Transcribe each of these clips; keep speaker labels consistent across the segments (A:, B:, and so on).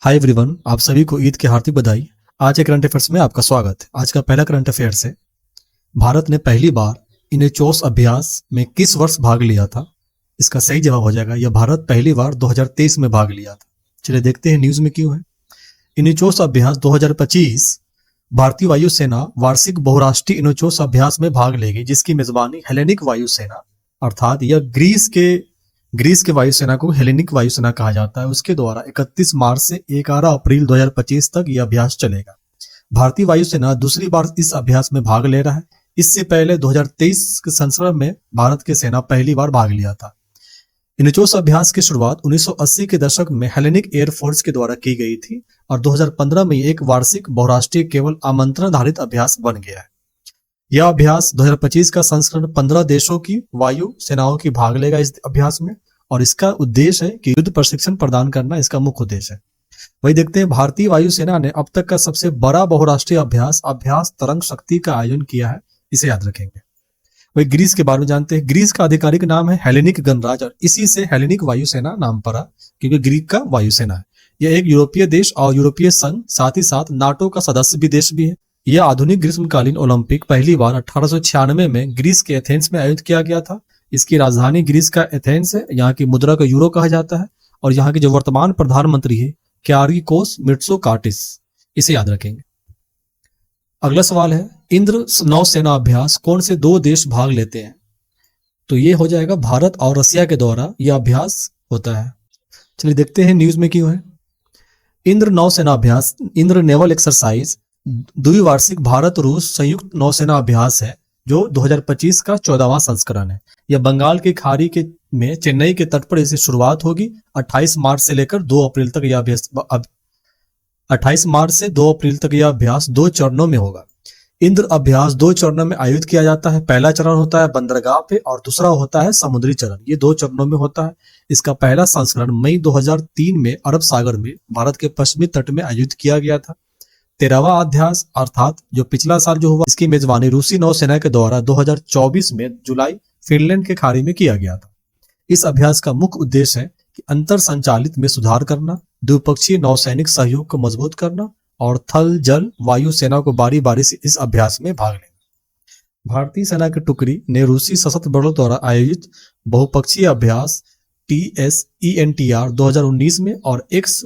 A: Hi everyone, आप सभी को ईद की हार्दिक बधाई। आज के करंट अफेयर्स में आपका स्वागत है। आज का पहला करंट अफेयर्स है, भारत ने पहली बार इनचोस अभ्यास में किस वर्ष भाग लिया था? इसका सही जवाब हो जाएगा, यह भारत पहली बार 2023 में भाग लिया था। चलिए देखते हैं न्यूज में क्यों है। इनचोस अभ्यास 2025 भारतीय वायुसेना वार्षिक बहुराष्ट्रीय इनचोस अभ्यास में भाग लेगी, जिसकी मेजबानी हेलेनिक वायुसेना अर्थात यह ग्रीस के वायुसेना को हेलेनिक वायुसेना कहा जाता है, उसके द्वारा 31 मार्च से 11 अप्रैल 2025 तक यह अभ्यास चलेगा। भारतीय वायुसेना दूसरी बार इस अभ्यास में भाग ले रहा है। इससे पहले 2023 के संस्करण में भारत की सेना पहली बार भाग लिया था। इनचोस अभ्यास की शुरुआत 1980 के दशक में हेलेनिक एयरफोर्स के द्वारा की गई थी और 2015 में एक वार्षिक बहुराष्ट्रीय केवल आमंत्रण आधारित अभ्यास बन गया है। यह अभ्यास 2025 का संस्करण 15 देशों की वायु सेनाओं की भाग लेगा इस अभ्यास में, और इसका उद्देश्य है कि युद्ध प्रशिक्षण प्रदान करना इसका मुख्य उद्देश्य है। वही देखते हैं, भारतीय वायुसेना ने अब तक का सबसे बड़ा बहुराष्ट्रीय अभ्यास तरंग शक्ति का आयोजन किया है, इसे याद रखेंगे। वही ग्रीस के बारे में जानते हैं। ग्रीस का आधिकारिक नाम है हेलेनिक गणराज्य और इसी से हेलेनिक वायुसेना नाम पड़ा, क्योंकि ग्रीक का वायुसेना है। यह एक यूरोपीय देश और यूरोपीय संघ, साथ ही साथ नाटो का सदस्य भी देश भी है। यह आधुनिक ग्रीष्मकालीन ओलंपिक पहली बार 1896 में ग्रीस के एथेंस में आयोजित किया गया था। इसकी राजधानी ग्रीस का एथेंस है। यहाँ की मुद्रा को यूरो कहा जाता है और यहाँ के जो वर्तमान प्रधानमंत्री है क्यारिकोस मित्सोटाकिस, इसे याद रखेंगे। अगला सवाल है, इंद्र नौसेना अभ्यास कौन से दो देश भाग लेते हैं? तो ये हो जाएगा भारत और रसिया के द्वारा यह अभ्यास होता है। चलिए देखते हैं न्यूज में क्यों है। इंद्र नौसेना अभ्यास, इंद्र नेवल एक्सरसाइज द्विवार्षिक भारत रूस संयुक्त नौसेना अभ्यास है, जो 2025 का 14वां संस्करण है। यह बंगाल की खाड़ी के में चेन्नई के तट पर इसे शुरुआत होगी। 28 मार्च से लेकर 2 अप्रैल तक यह अभ्यास 28 मार्च से 2 अप्रैल तक यह अभ्यास 2 चरणों में होगा। इंद्र अभ्यास 2 चरणों में आयोजित किया जाता है। पहला चरण होता है बंदरगाह पे और दूसरा होता है समुद्री चरण। ये 2 चरणों में होता है। इसका पहला संस्करण मई 2003 में अरब सागर में भारत के पश्चिमी तट में आयोजित किया गया था। 13वां अभ्यास अर्थात जो पिछला साल जो हुआ, इसकी मेजबानी रूसी नौसेना के द्वारा 2024 में जुलाई फिनलैंड के खाड़ी में किया गया था। इस अभ्यास का मुख्य उद्देश्य है कि अंतर संचालित में सुधार करना, द्विपक्षीय नौसैनिक सहयोग को मजबूत करना और थल जल वायु सेना को बारी बारी से इस अभ्यास में भाग लेना। भारतीय सेना की टुकड़ी ने रूसी सशस्त्र बलों द्वारा आयोजित बहुपक्षीय अभ्यास TSENTR 2019 में और एक्स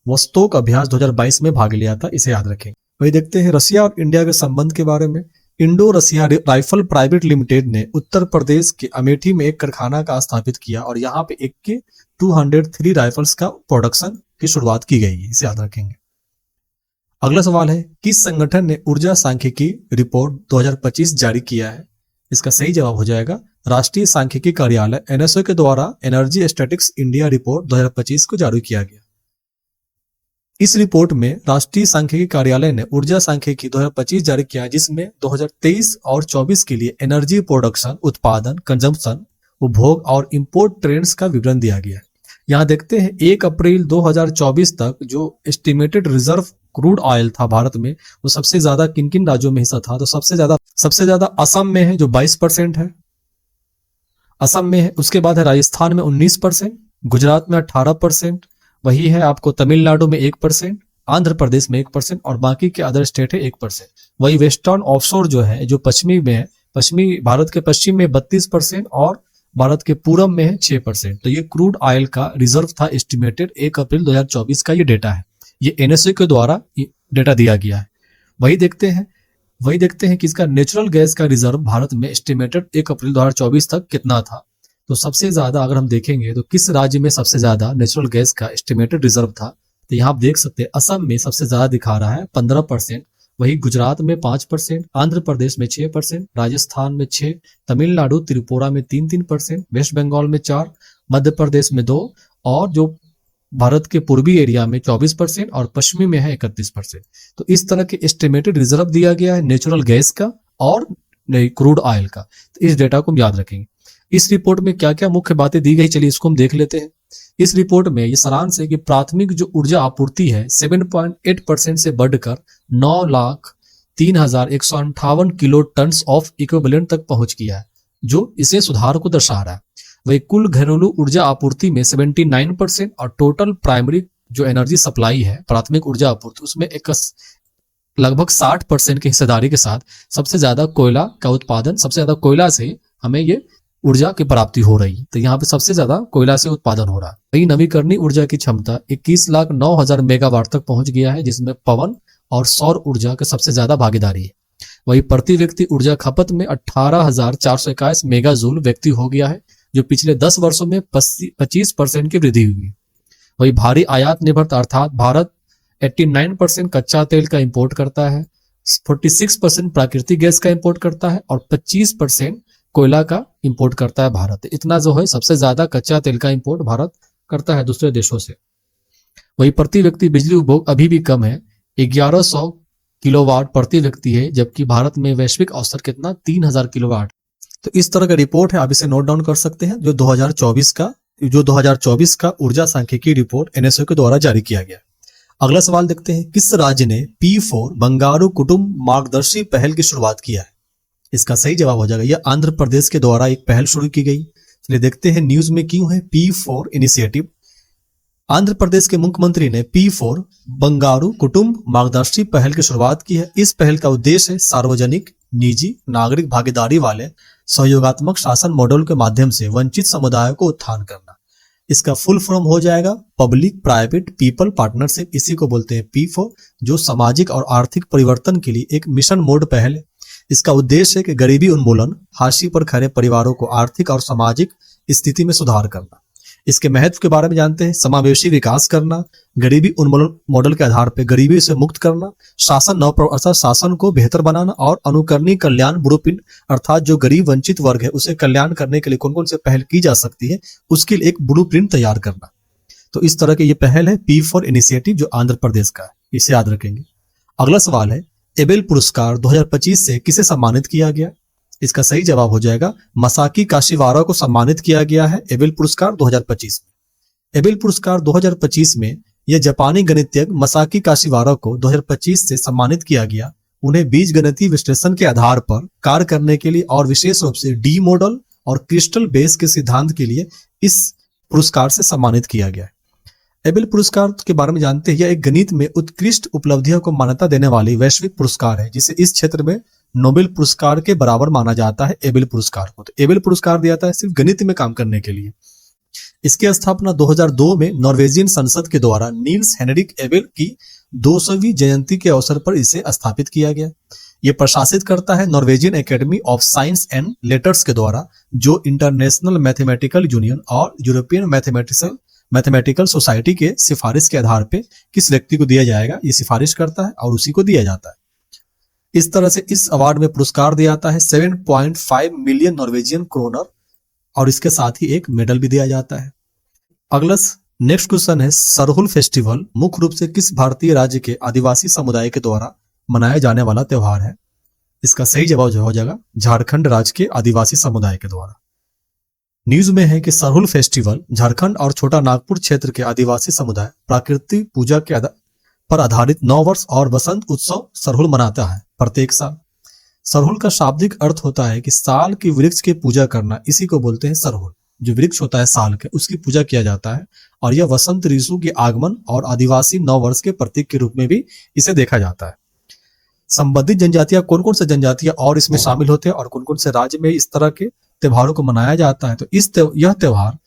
A: वोस्तोक अभ्यास 2022 में भाग लिया था, इसे याद रखें। वही देखते हैं रसिया और इंडिया के संबंध के बारे में। इंडो रसिया राइफल प्राइवेट लिमिटेड ने उत्तर प्रदेश के अमेठी में एक कारखाना का स्थापित किया और यहाँ पे AK-203 राइफल्स का प्रोडक्शन की शुरुआत की गई है, इसे याद रखेंगे। अगला सवाल है, किस संगठन ने ऊर्जा सांख्यिकी रिपोर्ट 2025 जारी किया है? इसका सही जवाब हो जाएगा राष्ट्रीय सांख्यिकी कार्यालय NSO के द्वारा एनर्जी स्टैटिक्स इंडिया रिपोर्ट 2025 को जारी किया गया। इस रिपोर्ट में राष्ट्रीय सांख्यिकी कार्यालय ने ऊर्जा सांख्यिकी 2025 जारी किया, जिसमें 2023 और 24 के लिए एनर्जी प्रोडक्शन, उत्पादन, कंजम्पशन, उपभोग और इंपोर्ट ट्रेंड्स का विवरण दिया गया है। यहाँ देखते हैं 1 अप्रैल 2024 तक जो एस्टिमेटेड रिजर्व क्रूड ऑयल था भारत में, वो सबसे ज्यादा किन किन राज्यों में हिस्सा था? तो सबसे ज्यादा असम में है जो 22% है, असम में है। उसके बाद है राजस्थान में 19%, गुजरात में 18%, वही है आपको तमिलनाडु में 1%, आंध्र प्रदेश में 1% और बाकी के अदर स्टेट है 1%। वही वेस्टर्न ऑफशोर जो है, जो पश्चिमी में है, भारत के पश्चिम में 32% और भारत के पूरब में है 6%। तो ये क्रूड ऑयल का रिजर्व था एस्टिमेटेड 1 अप्रैल 2024 का ये डेटा है। ये NSO के द्वारा डेटा दिया गया है। वही देखते हैं कि इसका नेचुरल गैस का रिजर्व भारत में एस्टिमेटेड 1 अप्रैल 2024 तक कितना था। तो सबसे ज्यादा अगर हम देखेंगे तो किस राज्य में सबसे ज्यादा नेचुरल गैस का एस्टिमेटेड रिजर्व था, तो यहाँ आप देख सकते हैं असम में सबसे ज्यादा दिखा रहा है 15%, वही गुजरात में 5%, आंध्र प्रदेश में 6%, राजस्थान में 6%, तमिलनाडु त्रिपुरा में 3%, वेस्ट बंगाल में 4%, मध्य प्रदेश में 2% और जो भारत के पूर्वी एरिया में 24% और पश्चिमी में है 31%। तो इस तरह के एस्टिमेटेड रिजर्व दिया गया है नेचुरल गैस का और क्रूड ऑयल का। तो इस डेटा को हम याद रखेंगे। इस रिपोर्ट में क्या क्या मुख्य बातें दी गई, चलिए इसको हम देख लेते हैं। इस रिपोर्ट में ये सारांश है कि प्राथमिक जो ऊर्जा आपूर्ति है 7.8% से बढ़कर 9,03,158 किलो टन ऑफ इक्विवेलेंट तक पहुंच गया है, जो इसे सुधार को दर्शा रहा है। वही कुल घरेलू ऊर्जा आपूर्ति में 79% और टोटल प्राइमरी जो एनर्जी सप्लाई है, प्राथमिक ऊर्जा आपूर्ति, उसमें एक लगभग 60% की हिस्सेदारी के साथ सबसे ज्यादा कोयला का उत्पादन, सबसे ज्यादा कोयला से हमें ये ऊर्जा की प्राप्ति हो रही है। तो यहाँ पे सबसे ज्यादा कोयला से उत्पादन हो रहा है। वही नवीकरणीय ऊर्जा की क्षमता 21,09,000 मेगावाट तक पहुंच गया है, जिसमें पवन और सौर ऊर्जा की सबसे ज्यादा भागीदारी है। वही प्रति व्यक्ति ऊर्जा खपत में 18,421 मेगा जूल व्यक्ति हो गया है, जो पिछले 10 वर्षों में 25% की वृद्धि हुई। वही भारी आयात निर्भरता, अर्थात भारत 89% कच्चा तेल का इंपोर्ट करता है, 46% प्राकृतिक गैस का इंपोर्ट करता है और 25% कोयला का इंपोर्ट करता है भारत। इतना जो है सबसे ज्यादा कच्चा तेल का इंपोर्ट भारत करता है दूसरे देशों से। वही प्रति व्यक्ति बिजली उपभोग अभी भी कम है, 1100 किलोवाट प्रति व्यक्ति है, जबकि भारत में वैश्विक औसत कितना 3000 किलोवाट। तो इस तरह का रिपोर्ट है, आप इसे नोट डाउन कर सकते हैं, जो 2024 का ऊर्जा सांख्यिकी रिपोर्ट एनएसओ के द्वारा जारी किया गया। अगला सवाल देखते हैं, किस राज्य ने P4 बंगारू कुटुंब मार्गदर्शी पहल की शुरुआत किया है? इसका सही जवाब हो जाएगा, यह आंध्र प्रदेश के द्वारा एक पहल शुरू की गई। चलिए देखते हैं न्यूज में क्यों है P4 इनिशिएटिव। आंध्र प्रदेश के मुख्यमंत्री ने P4 बंगारू कुटुंब मार्गदर्शी पहल की शुरुआत की है। इस पहल का उद्देश्य है सार्वजनिक, निजी, नागरिक भागीदारी वाले सहयोगात्मक शासन मॉडल के माध्यम से वंचित समुदायों को उत्थान करना। इसका फुल फॉर्म हो जाएगा पब्लिक प्राइवेट पीपल पार्टनरशिप। इसी को बोलते हैं P4, जो सामाजिक और आर्थिक परिवर्तन के लिए एक मिशन मोड पहल है। इसका उद्देश्य है कि गरीबी उन्मूलन, हाशिए पर खड़े परिवारों को आर्थिक और सामाजिक स्थिति में सुधार करना। इसके महत्व के बारे में जानते हैं, समावेशी विकास करना, गरीबी उन्मूलन मॉडल के आधार पर गरीबी से मुक्त करना, शासन को बेहतर बनाना और अनुकरणीय कल्याण ब्लूप्रिंट, अर्थात जो गरीब वंचित वर्ग है उसे कल्याण करने के लिए कौन कौन से पहल की जा सकती है उसके लिए एक ब्लूप्रिंट तैयार करना। तो इस तरह के ये पहल है P4 इनिशिएटिव, जो आंध्र प्रदेश का है, इसे याद रखेंगे। अगला सवाल है, एबेल पुरस्कार 2025 से किसे सम्मानित किया गया? इसका सही जवाब हो जाएगा मसाकी काशिवारा को सम्मानित किया गया है एबेल पुरस्कार 2025 में। एबेल पुरस्कार 2025 में यह जापानी गणितज्ञ मसाकी काशिवारा को 2025 से सम्मानित किया गया। उन्हें बीजगणितीय विश्लेषण के आधार पर कार्य करने के लिए और विशेष रूप से डी मॉडल और क्रिस्टल बेस के सिद्धांत के लिए इस पुरस्कार से सम्मानित किया गया है। एबेल पुरस्कार के बारे में जानते हैं, यह एक गणित में उत्कृष्ट उपलब्धियों को मान्यता देने वाली वैश्विक पुरस्कार है, जिसे इस क्षेत्र में नोबेल पुरस्कार के बराबर माना जाता है। एबेल पुरस्कार को तो एबेल पुरस्कार दिया जाता है सिर्फ गणित में काम करने के लिए। इसकी स्थापना 2002 में नॉर्वेजियन संसद के द्वारा नील्स हेनरिक एबेल की 200वीं जयंती के अवसर पर इसे स्थापित किया गया। यह प्रशासित करता है Norwegian academy of science and letters के द्वारा, जो इंटरनेशनल मैथमेटिकल यूनियन और यूरोपियन मैथमेटिकल सोसाइटी के सिफारिश के आधार पे किस व्यक्ति को दिया जाएगा ये सिफारिश करता है और उसी को दिया जाता है। इस तरह से इस अवार्ड में पुरस्कार दिया जाता है 7.5 मिलियन नॉर्वेजियन क्रोनर, और इसके साथ ही एक मेडल भी दिया जाता है। अगला नेक्स्ट क्वेश्चन है, सरहुल फेस्टिवल मुख्य रूप से किस भारतीय राज्य के आदिवासी समुदाय के द्वारा मनाया जाने वाला त्योहार है? इसका सही जवाब हो जाएगा झारखंड राज्य के आदिवासी समुदाय के द्वारा। न्यूज में है कि सरहुल फेस्टिवल झारखंड और छोटा नागपुर क्षेत्र के आदिवासी समुदाय प्राकृतिक पूजा के पर आधारित 9 वर्ष और बसंत उत्सव सरहुल मनाता है प्रत्येक साल। सरहुल का शाब्दिक अर्थ होता है कि साल की वृक्ष की पूजा करना, इसी को बोलते हैं सरहुल। जो वृक्ष होता है साल के, उसकी पूजा किया जाता है, और यह वसंत ऋतु के आगमन और आदिवासी 9 वर्ष के प्रतीक के रूप में भी इसे देखा जाता है। संबंधित जनजातियां कौन कौन से जनजातियां और इसमें शामिल होते हैं और कौन कौन से राज्य में इस तरह के त्योहारों को मनाया जाता है? तो यह त्योहार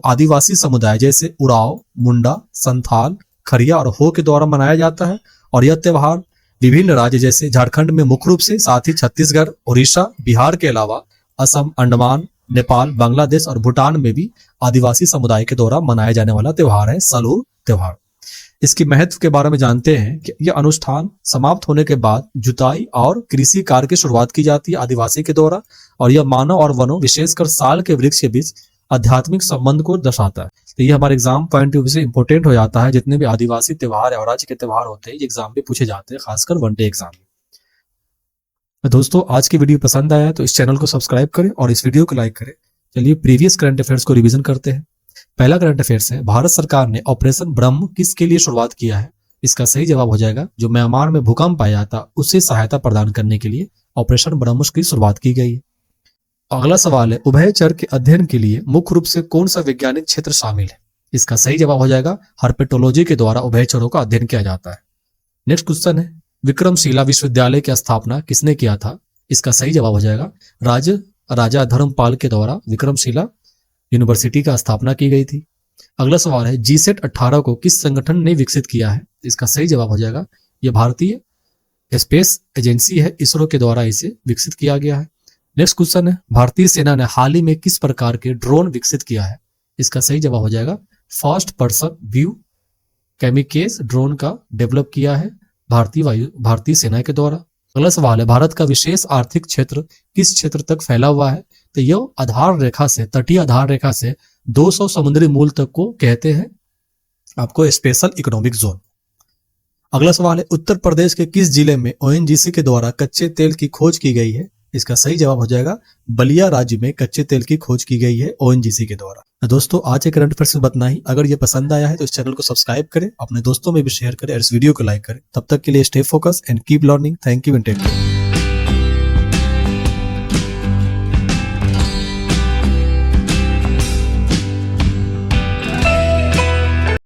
A: आदिवासी समुदाय जैसे उराव, मुंडा, संथाल, खरिया और हो के द्वारा मनाया जाता है। और यह त्योहार विभिन्न राज्य जैसे झारखंड में मुख्य रूप से, साथ ही छत्तीसगढ़, उड़ीसा, बिहार के अलावा असम, अंडमान, नेपाल, बांग्लादेश और भूटान में भी आदिवासी समुदाय के द्वारा मनाया जाने वाला त्योहार है सरहुल त्योहार। इसके महत्व के बारे में जानते हैं कि यह अनुष्ठान समाप्त होने के बाद जुताई और कृषि कार्य की शुरुआत की जाती है आदिवासी के द्वारा, और यह मानव और वनों विशेषकर साल के वृक्ष के बीच आध्यात्मिक संबंध को दर्शाता है। तो ये हमारे एग्जाम पॉइंट ऑफ व्यू से इंपोर्टेंट हो जाता है। जितने भी आदिवासी त्योहार और राज्य के त्योहार होते हैं एग्जाम में पूछे जाते हैं, खासकर वनडे एग्जाम में। दोस्तों, आज की वीडियो पसंद आया तो इस चैनल को सब्सक्राइब करें और इस वीडियो को लाइक करें। चलिए प्रीवियस करंट अफेयर्स को रिवीजन करते हैं। पहला करंट अफेयर्स है, भारत सरकार ने ऑपरेशन ब्रह्म किसके लिए शुरुआत किया है? इसका सही जवाब हो जाएगा जो म्यांमार में भूकंप आया था उसे सहायता प्रदान करने के लिए ऑपरेशन ब्रह्मोस की शुरुआत की गई है। अगला सवाल है, उभयचर के अध्ययन के लिए मुख्य रूप से कौन सा वैज्ञानिक क्षेत्र शामिल है? इसका सही जवाब हो जाएगा हर्पेटोलॉजी के द्वारा उभयचरों का अध्ययन किया जाता है। नेक्स्ट क्वेश्चन है, विक्रमशिला विश्वविद्यालय की स्थापना किसने किया था? इसका सही जवाब हो जाएगा राजा धर्मपाल के द्वारा विक्रमशिला यूनिवर्सिटी का स्थापना की गई थी। अगला सवाल है, जीसेट 18 को किस संगठन ने विकसित किया है? इसका सही जवाब हो जाएगा यह भारतीय स्पेस एजेंसी है, इसरो के द्वारा इसे विकसित किया गया है। नेक्स्ट क्वेश्चन है, भारतीय सेना ने हाल ही में किस प्रकार के ड्रोन विकसित किया है? इसका सही जवाब हो जाएगा फर्स्ट पर्सन व्यू कैमिकेज ड्रोन का डेवलप किया है भारतीय सेना के द्वारा। अगला सवाल है, भारत का विशेष आर्थिक क्षेत्र किस क्षेत्र तक फैला हुआ है? तो यह तटीय आधार रेखा से 200 समुद्री मूल तक को कहते हैं आपको स्पेशल इकोनॉमिक जोन। अगला सवाल है, उत्तर प्रदेश के किस जिले में ओएनजीसी के द्वारा कच्चे तेल की खोज की गई है? इसका सही जवाब हो जाएगा बलिया राज्य में कच्चे तेल की खोज की गई है ओएनजीसी के द्वारा। दोस्तों, आज के करंट अफेयर्स में इतना ही। अगर ये पसंद आया है तो इस चैनल को सब्सक्राइब करें, अपने दोस्तों में भी शेयर करें और इस वीडियो को लाइक करें। तब तक के लिए stay focus and keep learning. Thank you and take care.